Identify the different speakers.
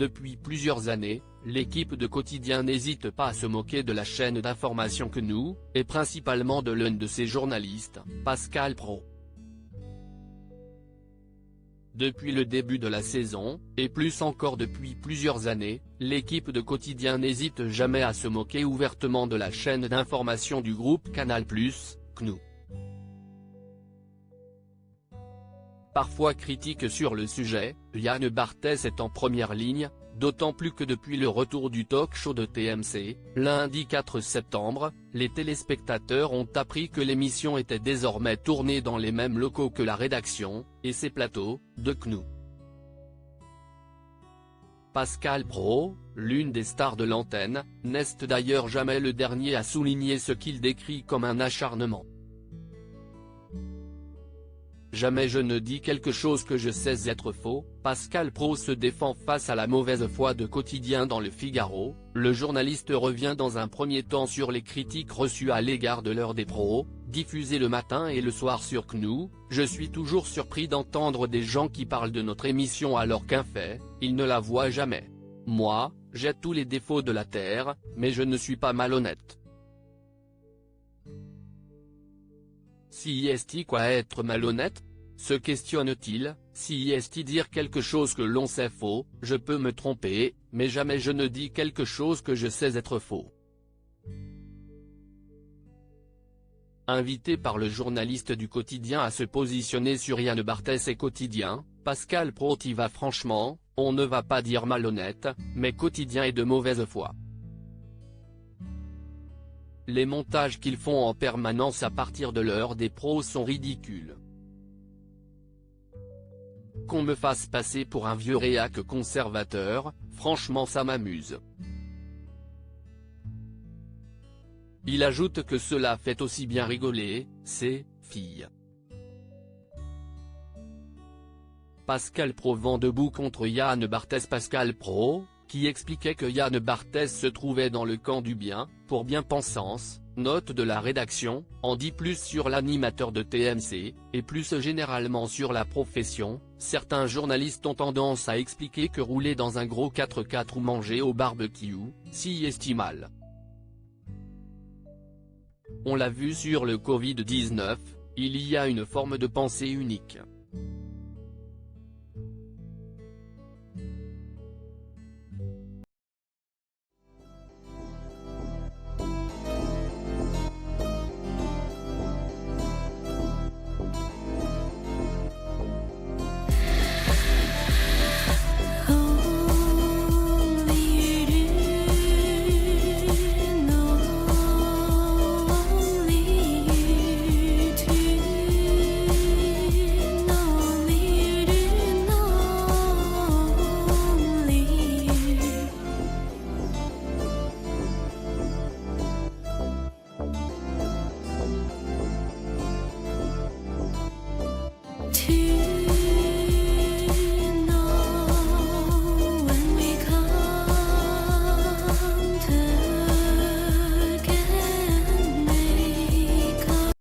Speaker 1: Depuis plusieurs années, l'équipe de Quotidien n'hésite pas à se moquer de la chaîne d'information QNOU, et principalement de l'un de ses journalistes, Pascal Praud. Depuis le début de la saison, et plus encore depuis plusieurs années, l'équipe de Quotidien n'hésite jamais à se moquer ouvertement de la chaîne d'information du groupe Canal+, QNOU. Parfois critique sur le sujet, Yann Barthès est en première ligne, d'autant plus que depuis le retour du talk-show de TMC, lundi 4 septembre, les téléspectateurs ont appris que l'émission était désormais tournée dans les mêmes locaux que la rédaction, et ses plateaux, de QNOU. Pascal Praud, l'une des stars de l'antenne, n'est d'ailleurs jamais le dernier à souligner ce qu'il décrit comme un acharnement. Jamais je ne dis quelque chose que je sais être faux. Pascal Praud se défend face à la mauvaise foi de Quotidien dans le Figaro. Le journaliste revient dans un premier temps sur les critiques reçues à l'égard de l'heure des pros, diffusée le matin et le soir sur QNOU. Je suis toujours surpris d'entendre des gens qui parlent de notre émission alors qu'un fait, ils ne la voient jamais. Moi, j'ai tous les défauts de la terre, mais je ne suis pas malhonnête. Si est-il quoi être malhonnête? Se questionne-t-il. Si est-il dire quelque chose que l'on sait faux? Je peux me tromper, mais jamais je ne dis quelque chose que je sais être faux. Invité par le journaliste du Quotidien à se positionner sur Yann Barthès et Quotidien, Pascal Praud y va franchement. On ne va pas dire malhonnête, mais Quotidien est de mauvaise foi. Les montages qu'ils font en permanence à partir de l'heure des pros sont ridicules. Qu'on me fasse passer pour un vieux réac conservateur, franchement ça m'amuse. Il ajoute que cela fait aussi bien rigoler, ces filles. Pascal Praud vend debout contre Yann Barthès. Pascal Praud, qui expliquait que Yann Barthès se trouvait dans le camp du bien, pour bien-pensance, note de la rédaction, en dit plus sur l'animateur de TMC, et plus généralement sur la profession. Certains journalistes ont tendance à expliquer que rouler dans un gros 4x4 ou manger au barbecue, s'y est mal. On l'a vu sur le Covid-19, il y a une forme de pensée unique.